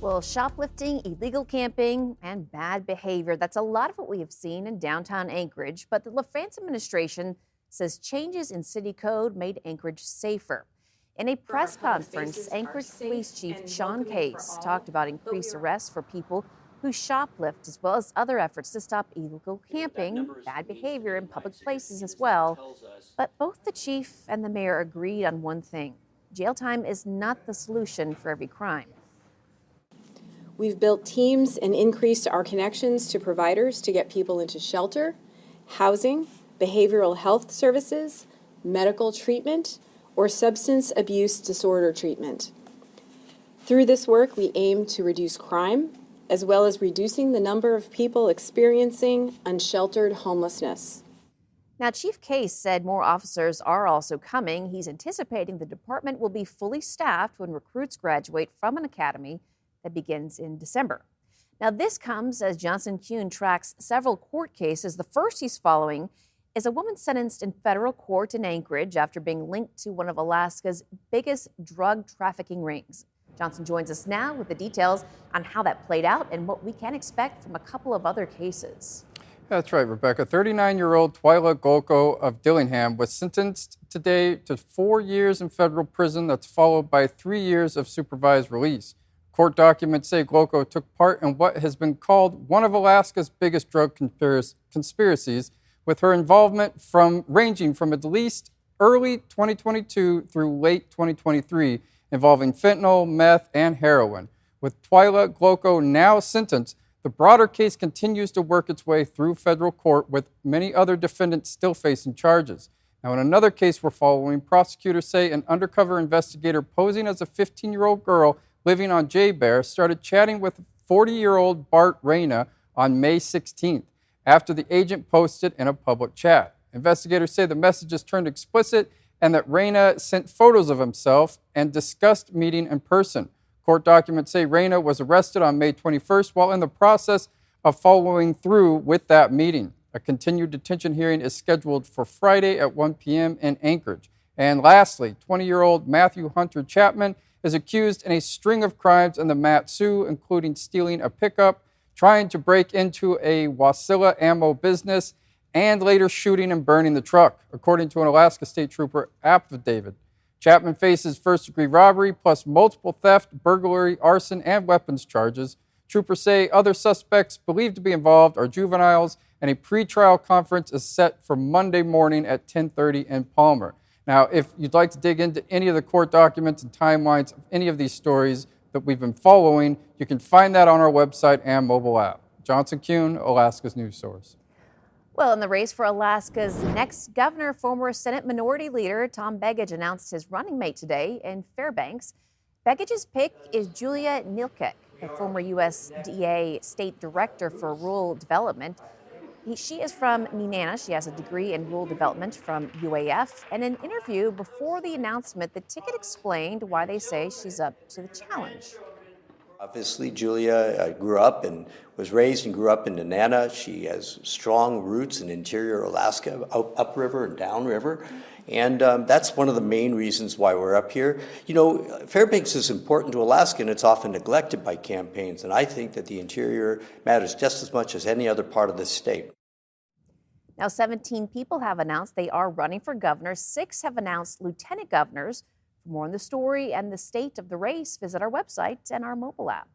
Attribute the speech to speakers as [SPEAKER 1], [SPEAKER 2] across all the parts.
[SPEAKER 1] Well, shoplifting, illegal camping, and bad behavior. That's a lot of what we have seen in downtown Anchorage. But the LaFrance administration says changes in city code made Anchorage safer. In a press conference, Anchorage Police Chief Sean Case talked about increased arrests for people who shoplift, as well as other efforts to stop illegal camping, bad behavior in public places as well. But both the chief and the mayor agreed on one thing: jail time is not the solution for every crime.
[SPEAKER 2] We've built teams and increased our connections to providers to get people into shelter, housing, behavioral health services, medical treatment, or substance abuse disorder treatment. Through this work, we aim to reduce crime, as well as reducing the number of people experiencing unsheltered homelessness.
[SPEAKER 1] Now, Chief Case said more officers are also coming. He's anticipating the department will be fully staffed when recruits graduate from an academy that begins in December. Now, this comes as Johnson Kuhn tracks several court cases. The first he's following is a woman sentenced in federal court in Anchorage after being linked to one of Alaska's biggest drug trafficking rings. Johnson joins us now with the details on how that played out and what we can expect from a couple of other cases.
[SPEAKER 3] That's right, Rebecca. 39-year-old Twyla Gloko of Dillingham was sentenced today to 4 years in federal prison. That's followed by 3 years of supervised release. Court documents say Gloko took part in what has been called one of Alaska's biggest drug conspiracies, with her involvement ranging from at least early 2022 through late 2023, involving fentanyl, meth, and heroin. With Twyla Gloko now sentenced, the broader case continues to work its way through federal court, with many other defendants still facing charges. Now, in another case we're following, prosecutors say an undercover investigator posing as a 15-year-old girl living on J-Bear started chatting with 40-year-old Bart Reyna on May 16th after the agent posted in a public chat. Investigators say the messages turned explicit and that Reyna sent photos of himself and discussed meeting in person. Court documents say Reyna was arrested on May 21st while in the process of following through with that meeting. A continued detention hearing is scheduled for Friday at 1 p.m. in Anchorage. And lastly, 20-year-old Matthew Hunter Chapman is accused in a string of crimes in the Mat-Su, including stealing a pickup, trying to break into a Wasilla ammo business, and later shooting and burning the truck, according to an Alaska State Trooper affidavit. Chapman faces first-degree robbery plus multiple theft, burglary, arson, and weapons charges. Troopers say other suspects believed to be involved are juveniles, and a pretrial conference is set for Monday morning at 10:30 in Palmer. Now, if you'd like to dig into any of the court documents and timelines of any of these stories that we've been following, you can find that on our website and mobile app. Johnson Kuhn, Alaska's news source.
[SPEAKER 1] Well, in the race for Alaska's next governor, former Senate Minority Leader Tom Begich announced his running mate today in Fairbanks. Begich's pick is Julia Hnilicka, a former USDA State Director for Rural Development. She is from Nenana. She has a degree in rural development from UAF. And in an interview before the announcement, the ticket explained why they say she's up to the challenge.
[SPEAKER 4] Obviously, Julia grew up and was raised and grew up in Nenana. She has strong roots in interior Alaska, upriver and downriver. And that's one of the main reasons why we're up here. You know, Fairbanks is important to Alaska, and it's often neglected by campaigns. And I think that the interior matters just as much as any other part of the state.
[SPEAKER 1] Now, 17 people have announced they are running for governor. 6 have announced lieutenant governors. For more on the story and the state of the race, visit our website and our mobile app.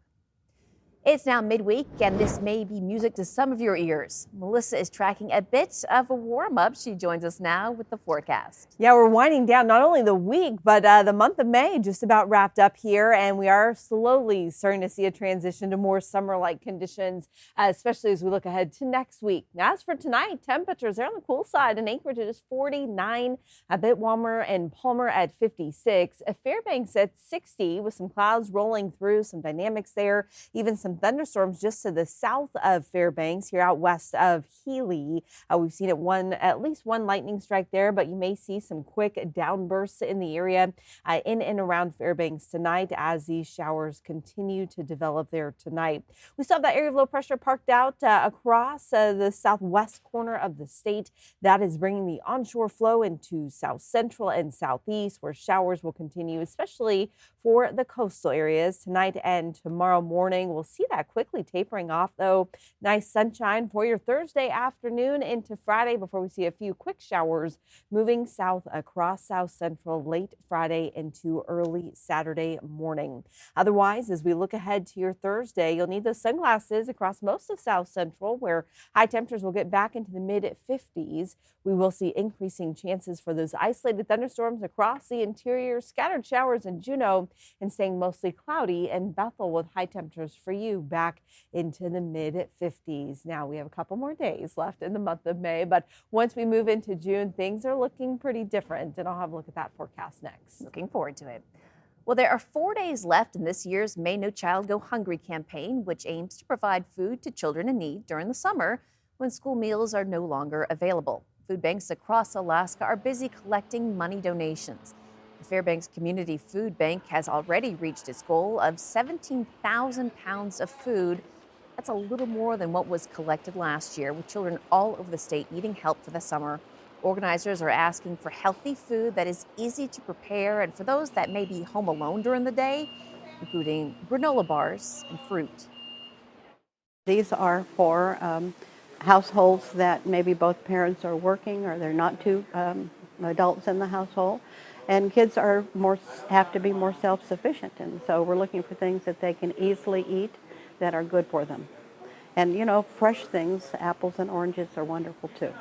[SPEAKER 1] It's now midweek, and this may be music to some of your ears. Melissa is tracking a bit of a warm-up. She joins us now with the forecast.
[SPEAKER 5] Yeah, we're winding down not only the week, but the month of May just about wrapped up here, and we are slowly starting to see a transition to more summer-like conditions, especially as we look ahead to next week. Now, as for tonight, temperatures are on the cool side. In Anchorage, it is 49, a bit warmer in Palmer at 56, Fairbanks at 60 with some clouds rolling through, some dynamics there, even some thunderstorms just to the south of Fairbanks here out west of Healy. We've seen at least one lightning strike there, but you may see some quick downbursts in the area in and around Fairbanks tonight as these showers continue to develop there tonight. We still have that area of low pressure parked out across the southwest corner of the state. That is bringing the onshore flow into south central and southeast, where showers will continue, especially for the coastal areas tonight and tomorrow morning. We'll see that quickly tapering off, though. Nice sunshine for your Thursday afternoon into Friday before we see a few quick showers moving south across South Central late Friday into early Saturday morning. Otherwise, as we look ahead to your Thursday, you'll need those sunglasses across most of South Central, where high temperatures will get back into the mid-50s. We will see increasing chances for those isolated thunderstorms across the interior, scattered showers in Juneau, and staying mostly cloudy in Bethel with high temperatures for you back into the mid-50s. Now we have a couple more days left in the month of May, but once we move into June, things are looking pretty different, and I'll have a look at that forecast next.
[SPEAKER 1] Looking forward to it. Well, there are 4 days left in this year's May No Child Go Hungry campaign, which aims to provide food to children in need during the summer when school meals are no longer available. Food banks across Alaska are busy collecting money donations. The Fairbanks Community Food Bank has already reached its goal of 17,000 pounds of food. That's a little more than what was collected last year, with children all over the state needing help for the summer. Organizers are asking for healthy food that is easy to prepare and for those that may be home alone during the day, including granola bars and fruit.
[SPEAKER 6] These are for households that maybe both parents are working or they're not two adults in the household. And kids have to be more self-sufficient. And so we're looking for things that they can easily eat that are good for them. And, you know, fresh things, apples and oranges are wonderful too.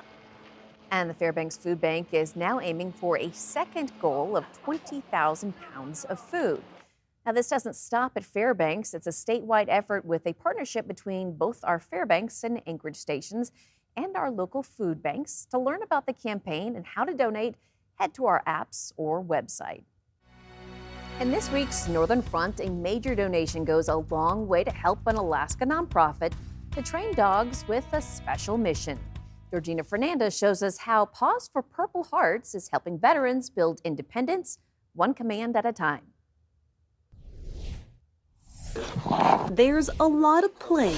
[SPEAKER 1] And the Fairbanks Food Bank is now aiming for a second goal of 20,000 pounds of food. Now, this doesn't stop at Fairbanks. It's a statewide effort with a partnership between both our Fairbanks and Anchorage stations and our local food banks. To learn about the campaign and how to donate, head to our apps or website. In this week's Northern Front, a major donation goes a long way to help an Alaska nonprofit to train dogs with a special mission. Georgina Fernandez shows us how Paws for Purple Hearts is helping veterans build independence, one command at a time.
[SPEAKER 7] There's a lot of play.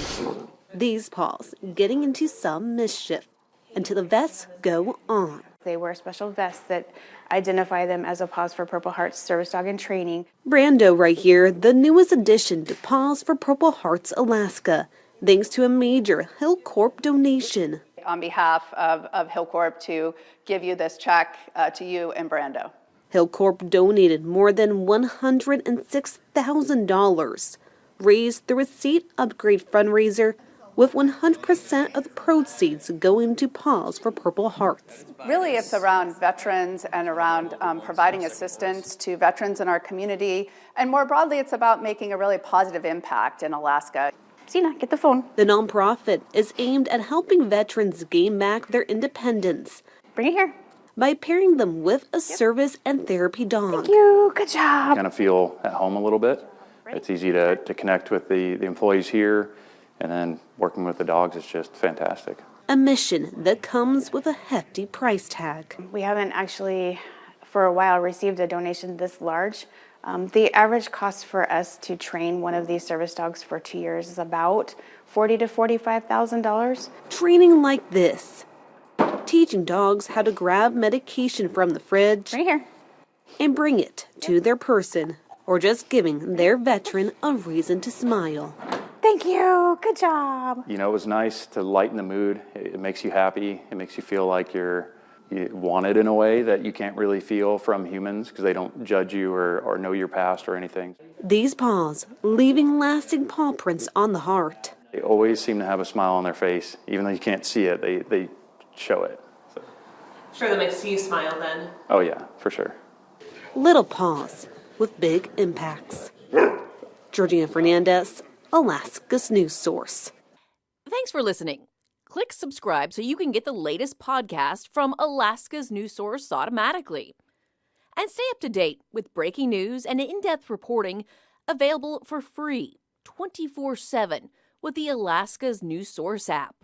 [SPEAKER 7] These paws getting into some mischief until the vests go on.
[SPEAKER 8] They wear special vests that identify them as a Paws for Purple Hearts service dog in training.
[SPEAKER 7] Brando right here, the newest addition to Paws for Purple Hearts Alaska, thanks to a major Hill Corp donation.
[SPEAKER 9] On behalf of Hillcorp to give you this check to you and Brando.
[SPEAKER 7] Hillcorp donated more than $106,000, raised through a seat upgrade fundraiser, with 100% of the proceeds going to Paws for Purple Hearts.
[SPEAKER 9] Really, it's around veterans and around providing assistance to veterans in our community. And more broadly, it's about making a really positive impact in Alaska.
[SPEAKER 8] Sina, get the phone.
[SPEAKER 7] The nonprofit is aimed at helping veterans gain back their independence.
[SPEAKER 8] Bring it here.
[SPEAKER 7] By pairing them with a service and therapy dog.
[SPEAKER 8] Thank you. Good job.
[SPEAKER 10] Kind of feel at home a little bit. Right. It's easy to connect with the employees here, and then working with the dogs is just fantastic.
[SPEAKER 7] A mission that comes with a hefty price tag.
[SPEAKER 8] We haven't actually, for a while, received a donation this large. The average cost for us to train one of these service dogs for 2 years is about $40,000 to $45,000.
[SPEAKER 7] Training like this, teaching dogs how to grab medication from the fridge
[SPEAKER 8] Right here.
[SPEAKER 7] and bring it to their person, or just giving their veteran a reason to smile.
[SPEAKER 8] Thank you. Good job.
[SPEAKER 10] You know, it was nice to lighten the mood. It makes you happy. It makes you feel like you're wanted in a way that you can't really feel from humans because they don't judge you or know your past or anything.
[SPEAKER 7] These paws leaving lasting paw prints on the heart.
[SPEAKER 10] They always seem to have a smile on their face. Even though you can't see it, they show it. So.
[SPEAKER 11] Sure, that makes you smile then.
[SPEAKER 10] Oh yeah, for sure.
[SPEAKER 7] Little paws with big impacts. Georgina Fernandez, Alaska's news source.
[SPEAKER 12] Thanks for listening. Click subscribe so you can get the latest podcast from Alaska's news source automatically. And stay up to date with breaking news and in-depth reporting available for free 24/7 with the Alaska's news source app.